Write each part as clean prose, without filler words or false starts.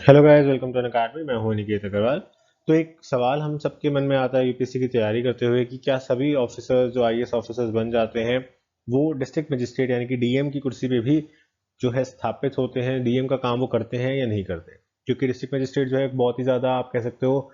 Hello guys, welcome to academy. मैं हूं निकेत अग्रवाल। तो एक सवाल हम सबके मन में आता है यूपीएससी की तैयारी करते हुए कि क्या सभी ऑफिसर्स जो आईएएस ऑफिसर्स बन जाते हैं वो डिस्ट्रिक्ट मजिस्ट्रेट यानी कि डीएम की कुर्सी पे भी जो है स्थापित होते हैं, डीएम का काम वो करते हैं या नहीं करते। क्योंकि डिस्ट्रिक्ट मजिस्ट्रेट जो है एक बहुत ही ज़्यादा, आप कह सकते हो,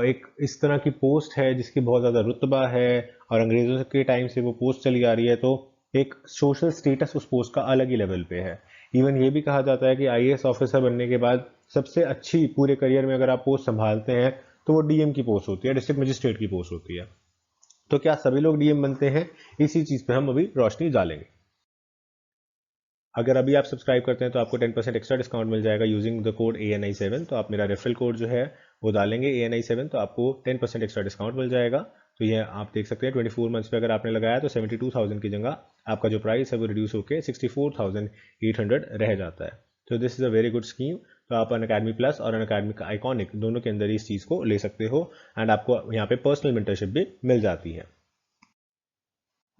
एक इस तरह की पोस्ट है जिसकी बहुत ज़्यादा रुतबा है और अंग्रेज़ों के टाइम से वो पोस्ट चली आ रही है। तो एक सोशल स्टेटस उस पोस्ट का अलग ही लेवल पे है। इवन ये भी कहा जाता है कि आईएएस ऑफिसर बनने के बाद सबसे अच्छी पूरे करियर में अगर आप पोस्ट संभालते हैं तो वो डीएम की पोस्ट होती है, डिस्ट्रिक्ट मजिस्ट्रेट की पोस्ट होती है। तो क्या सभी लोग डीएम बनते हैं? इसी चीज पे हम अभी रोशनी डालेंगे। अगर अभी आप सब्सक्राइब करते हैं तो आपको 10% एक्स्ट्रा डिस्काउंट मिल जाएगा यूजिंग द कोड ANI7। तो आप मेरा रेफरल कोड जो है वो डालेंगे ANI7, तो आपको 10% एक्स्ट्रा डिस्काउंट मिल जाएगा। तो ये आप देख सकते हैं 24 मंथ्स पे अगर आपने लगाया तो 72,000 की जगह आपका जो प्राइस है वो रिड्यूस होकर 64,800 रह जाता है। तो this is a very good scheme. तो आप अनअकैडमी प्लस और अनअकैडमी आइकॉनिक दोनों के अंदर इस चीज़ को ले सकते हो एंड आपको यहाँ पे पर्सनल मेंटरशिप भी मिल जाती है।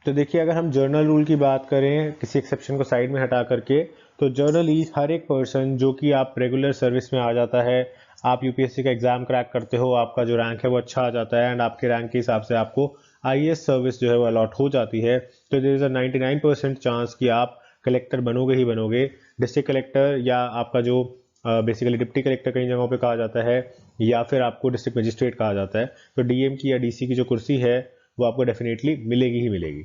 तो देखिए, अगर हम जर्नल रूल की बात करें किसी एक्सेप्शन को साइड में हटा करके, तो जर्नली हर एक पर्सन जो कि आप रेगुलर सर्विस में आ जाता है, आप यूपीएससी का एग्जाम क्रैक करते हो, आपका जो रैंक है वो अच्छा आ जाता है एंड आपके रैंक के हिसाब से आपको आईएएस सर्विस जो है वो अलॉट हो जाती है। तो देयर इज़ अ 99% चांस कि आप कलेक्टर बनोगे ही बनोगे। डिस्ट्रिक्ट कलेक्टर या आपका जो बेसिकली डिप्टी कलेक्टर कई जगहों पे कहा जाता है, या फिर आपको डिस्ट्रिक्ट मजिस्ट्रेट कहा जाता है। तो डीएम की या डीसी की जो कुर्सी है वो आपको डेफिनेटली मिलेगी ही मिलेगी।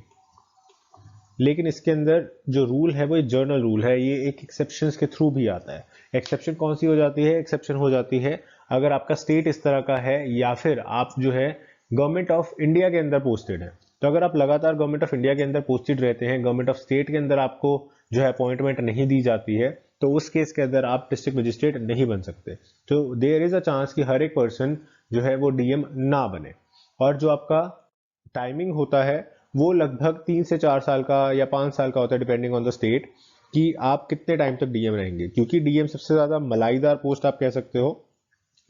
लेकिन इसके अंदर जो रूल है वो एक जर्नल रूल है, ये एक एक्सेप्शन के थ्रू भी आता है। एक्सेप्शन कौन सी हो जाती है? एक्सेप्शन हो जाती है अगर आपका स्टेट इस तरह का है या फिर आप जो है गवर्नमेंट ऑफ इंडिया के अंदर पोस्टेड है। तो अगर आप लगातार गवर्नमेंट ऑफ इंडिया के अंदर पोस्टेड रहते हैं, गवर्नमेंट ऑफ स्टेट के अंदर आपको जो है अपॉइंटमेंट नहीं दी जाती है, तो उस केस के अंदर आप डिस्ट्रिक्ट मजिस्ट्रेट नहीं बन सकते। तो देयर इज अ चांस कि हर एक पर्सन जो है वो डीएम ना बने। और जो आपका टाइमिंग होता है वो लगभग 3 से 4 साल का या 5 साल का होता है, डिपेंडिंग ऑन द स्टेट, कि आप कितने टाइम तक डीएम रहेंगे। क्योंकि डीएम सबसे ज्यादा मलाईदार पोस्ट आप कह सकते हो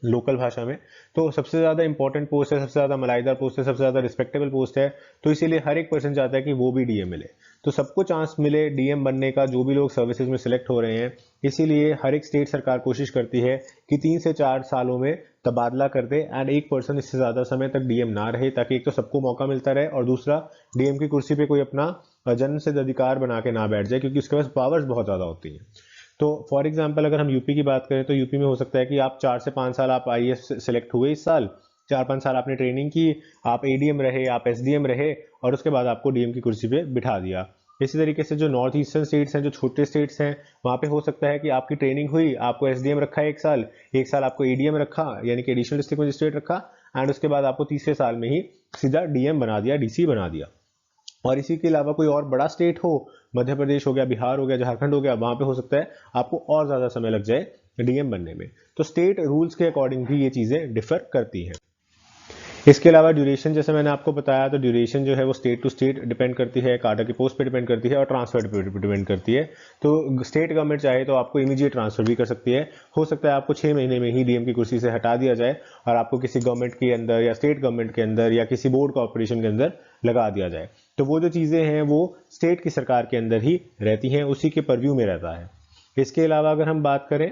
लोकल भाषा में। तो सबसे ज्यादा इंपॉर्टेंट पोस्ट है, सबसे ज्यादा मलाईदार पोस्ट है, सबसे ज्यादा रिस्पेक्टेबल पोस्ट है। तो इसीलिए हर एक पर्सन चाहता है कि वो भी डीएम मिले, तो सबको चांस मिले डीएम बनने का, जो भी लोग सर्विसेज में सिलेक्ट हो रहे हैं। इसीलिए हर एक स्टेट सरकार कोशिश करती है कि 3 से 4 सालों में तबादला कर दे एंड एक पर्सन इससे ज्यादा समय तक डीएम ना रहे, ताकि एक तो सबको मौका मिलता रहे और दूसरा डीएम की कुर्सी पे कोई अपना जन्म सिद्ध अधिकार बना के ना बैठ जाए, क्योंकि उसके पास पावर्स बहुत ज्यादा होती हैं। तो फॉर एग्जाम्पल अगर हम यूपी की बात करें तो यूपी में हो सकता है कि आप 4 से 5 साल आप आईएएस सेलेक्ट हुए इस साल, 4-5 साल आपने ट्रेनिंग की, आप एडीएम रहे, आप एसडीएम रहे, और उसके बाद आपको डीएम की कुर्सी पे बिठा दिया। इसी तरीके से जो नॉर्थ ईस्टर्न स्टेट्स हैं, जो छोटे स्टेट्स हैं, वहां पे हो सकता है कि आपकी ट्रेनिंग हुई, आपको एसडीएम रखा है 1 साल, 1 साल आपको एडीएम रखा यानी कि एडिशनल डिस्ट्रिक्ट मजिस्ट्रेट रखा, एंड उसके बाद आपको तीसरे साल में ही सीधा डीएम बना दिया, डीसी बना दिया। और इसी के अलावा कोई और बड़ा स्टेट हो, मध्य प्रदेश हो गया, बिहार हो गया, झारखंड हो गया, वहां पे हो सकता है आपको और ज्यादा समय लग जाए डीएम बनने में। तो स्टेट रूल्स के अकॉर्डिंग भी ये चीजें डिफर करती हैं। इसके अलावा ड्यूरेशन, जैसे मैंने आपको बताया, तो ड्यूरेशन जो है वो स्टेट टू स्टेट डिपेंड करती है, कार्डर की पोस्ट पे डिपेंड करती है और ट्रांसफर पे डिपेंड करती है। तो स्टेट गवर्नमेंट चाहे तो आपको इमीडिएट ट्रांसफर भी कर सकती है। हो सकता है आपको 6 महीने में ही डीएम की कुर्सी से हटा दिया जाए और आपको किसी गवर्नमेंट के अंदर या स्टेट गवर्नमेंट के अंदर या किसी बोर्ड कॉर्पोरेशन के अंदर लगा दिया जाए। तो वो जो चीजें हैं वो स्टेट की सरकार के अंदर ही रहती हैं, उसी के परव्यू में रहता है। इसके अलावा अगर हम बात करें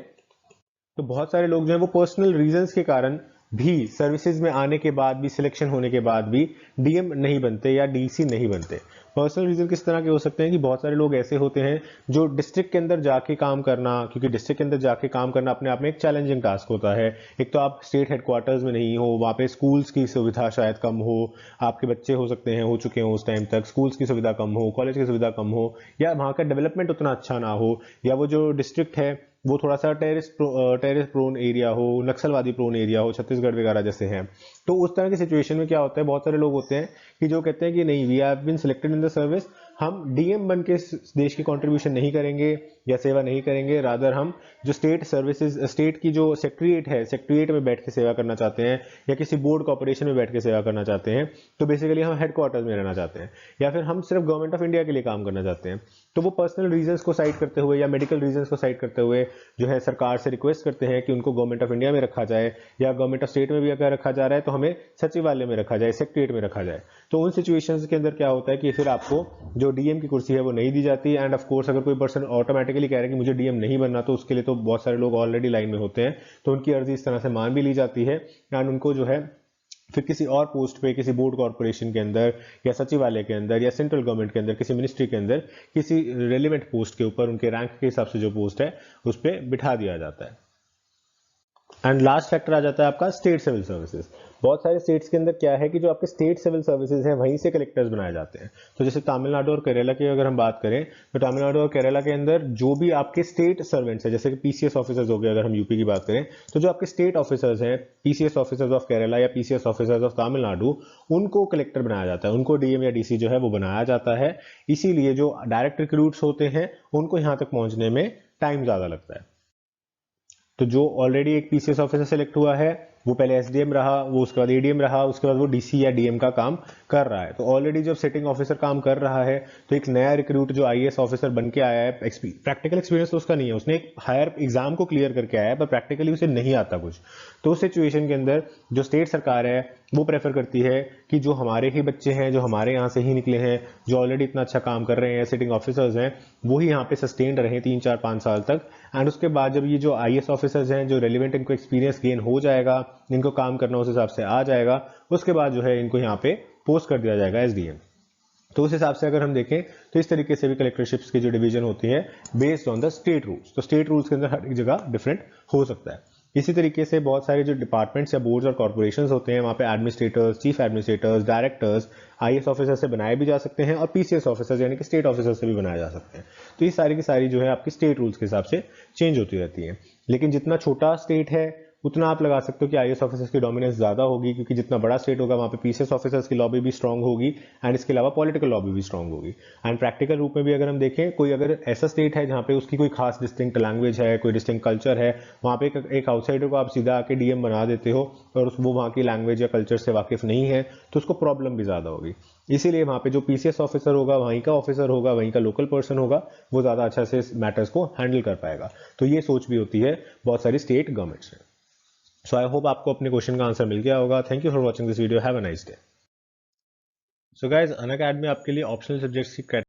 तो बहुत सारे लोग जो है वो पर्सनल रीजंस के कारण भी सर्विसेज में आने के बाद भी, सिलेक्शन होने के बाद भी डीएम नहीं बनते या डीसी नहीं बनते। पर्सनल रीजन किस तरह के हो सकते हैं कि बहुत सारे लोग ऐसे होते हैं जो डिस्ट्रिक्ट के अंदर जाके काम करना, क्योंकि डिस्ट्रिक्ट के अंदर जाके काम करना अपने आप में एक चैलेंजिंग टास्क होता है। एक तो आप स्टेट हेडक्वार्टर्स में नहीं हो, वहाँ पे स्कूल्स की सुविधा शायद कम हो, आपके बच्चे हो सकते हैं हो चुके हो उस टाइम तक, स्कूल्स की सुविधा कम हो, कॉलेज की सुविधा कम हो, या वहाँ का डेवलपमेंट उतना अच्छा ना हो, या वो जो डिस्ट्रिक्ट है वो थोड़ा सा टेरिस प्रोन एरिया हो, नक्सलवादी प्रोन एरिया हो, छत्तीसगढ़ वगैरह जैसे हैं। तो उस तरह की सिचुएशन में क्या होता है, बहुत सारे लोग होते हैं कि जो कहते हैं कि नहीं, we have been selected in the service, हम डीएम बन के देश की कंट्रीब्यूशन नहीं करेंगे या सेवा नहीं करेंगे, रादर हम जो स्टेट सर्विसेज, स्टेट की जो सेक्रेटरीट है, सेक्रेटरीट में बैठ के सेवा करना चाहते हैं, या किसी बोर्ड कॉर्पोरेशन में बैठ के सेवा करना चाहते हैं। तो बेसिकली हम हेडक्वार्टर्स में रहना चाहते हैं, या फिर हम सिर्फ गवर्नमेंट ऑफ इंडिया के लिए काम करना चाहते हैं। तो वो पर्सनल रीजंस को साइड करते हुए या मेडिकल रीजंस को साइड करते हुए जो है सरकार से रिक्वेस्ट करते हैं कि उनको गवर्नमेंट ऑफ इंडिया में रखा जाए, या गवर्नमेंट ऑफ स्टेट में भी अगर रखा जा रहा है तो हमें सचिवालय में रखा जाए, सेक्रेटरीट में रखा जाए। तो उन सिचुएशंस के अंदर क्या होता है कि फिर आपको जो डीएम की कुर्सी है वो नहीं दी जाती, एंड ऑफ कोर्स अगर कोई पर्सन ऑटोमेटिक ऑटोमेटिकली कह रहे हैं कि मुझे डीएम नहीं बनना, तो उसके लिए तो बहुत सारे लोग ऑलरेडी लाइन में होते हैं, तो उनकी अर्जी इस तरह से मान भी ली जाती है एंड उनको जो है फिर किसी और पोस्ट पे, किसी बोर्ड कॉर्पोरेशन के अंदर या सचिवालय के अंदर या सेंट्रल गवर्नमेंट के अंदर, किसी मिनिस्ट्री के अंदर, किसी रेलिवेंट पोस्ट के ऊपर उनके रैंक के हिसाब से जो पोस्ट है उस पर बिठा दिया जाता है। एंड लास्ट फैक्टर आ जाता है आपका स्टेट सिविल सर्विसेज। बहुत सारे स्टेट्स के अंदर क्या है कि जो आपके स्टेट सिविल सर्विसेज हैं वहीं से कलेक्टर्स बनाए जाते हैं। तो जैसे तमिलनाडु और केरला की अगर हम बात करें, तो तमिलनाडु और केरला के अंदर जो भी आपके स्टेट सर्वेंट्स हैं, जैसे कि पीसीएस ऑफिसर्स हो गए, अगर हम यूपी की बात करें, तो जो आपके स्टेट ऑफिसर्स हैं, पीसीएस ऑफिसर्स ऑफ केरला या पीसीएस ऑफिसर्स ऑफ तमिलनाडु, उनको कलेक्टर बनाया जाता है, उनको डीएम या डीसी जो है वो बनाया जाता है। इसीलिए जो डायरेक्ट रिक्रूट्स होते हैं उनको यहां तक पहुंचने में टाइम ज्यादा लगता है। तो जो ऑलरेडी एक पीसीएस ऑफिसर सेलेक्ट हुआ है वो पहले एसडीएम रहा, वो उसके बाद एडीएम रहा, उसके बाद वो डीसी या डीएम का काम कर रहा है। तो ऑलरेडी जब सिटिंग ऑफिसर काम कर रहा है तो एक नया रिक्रूट जो आईएएस ऑफिसर बन के आया है, प्रैक्टिकल एक्सपीरियंस तो उसका नहीं है, उसने एक हायर एग्जाम को क्लियर करके आया है पर प्रैक्टिकली उसे नहीं आता कुछ। तो उस सिचुएशन के अंदर जो स्टेट सरकार है वो प्रेफर करती है कि जो हमारे ही बच्चे हैं, जो हमारे यहाँ से ही निकले हैं, जो ऑलरेडी इतना अच्छा काम कर रहे हैं, सिटिंग ऑफिसर्स हैं, वही यहाँ पे सस्टेन्ड रहे 3-4-5 साल तक। एंड उसके बाद जब ये जो आईएएस ऑफिसर्स हैं, जो रेलिवेंट इनको एक्सपीरियंस गेन हो जाएगा, इनको काम करना उस हिसाब से आ जाएगा, उसके बाद जो है इनको यहाँ पे पोस्ट कर दिया जाएगा एसडीएम। तो उस हिसाब से अगर हम देखें तो इस तरीके से भी कलेक्टरशिप्स की जो डिवीजन होती है based on the state rules. तो स्टेट रूल्स के अंदर हर एक जगह डिफरेंट हो सकता है। इसी तरीके से बहुत सारे जो डिपार्टमेंट्स या बोर्ड्स और कॉर्पोरेशंस होते हैं वहां पे administrators, chief administrators, directors IAS officer से बनाए भी जा सकते हैं और पीसीएस ऑफिसर्स यानी कि स्टेट ऑफिसर से भी बनाए जा सकते हैं। तो ये सारी की सारी जो है आपकी स्टेट रूल्स के हिसाब से चेंज होती रहती है। लेकिन जितना छोटा स्टेट है उतना आप लगा सकते हो कि आईएएस ऑफिसर्स की डोमिनेंस ज्यादा होगी, क्योंकि जितना बड़ा स्टेट होगा वहां पे पीसीएस ऑफिसर्स की लॉबी भी स्ट्रांग होगी एंड इसके अलावा पॉलिटिकल लॉबी भी स्ट्रांग होगी। एंड प्रैक्टिकल रूप में भी अगर हम देखें, कोई अगर ऐसा स्टेट है जहां पे उसकी कोई खास डिस्टिंक्ट लैंग्वेज है, कोई डिस्टिंक्ट कल्चर है, वहां पे एक आउटसाइडर को आप सीधा आके डीएम बना देते हो और वो वहां की लैंग्वेज या कल्चर से वाकिफ नहीं है, तो उसको प्रॉब्लम भी ज्यादा होगी। इसीलिए वहां पे जो पीसीएस ऑफिसर होगा, वहीं का ऑफिसर होगा, वहीं का लोकल पर्सन होगा, वो ज्यादा अच्छा से मैटर्स को हैंडल कर पाएगा। तो ये सोच भी होती है बहुत सारी स्टेट गवर्नमेंट्स में। सो आई होप आपको अपने क्वेश्चन का आंसर मिल गया होगा। Thank you for watching this video. Have a nice day. So guys, Unacademy आपके लिए ऑप्शनल सब्जेक्ट्स की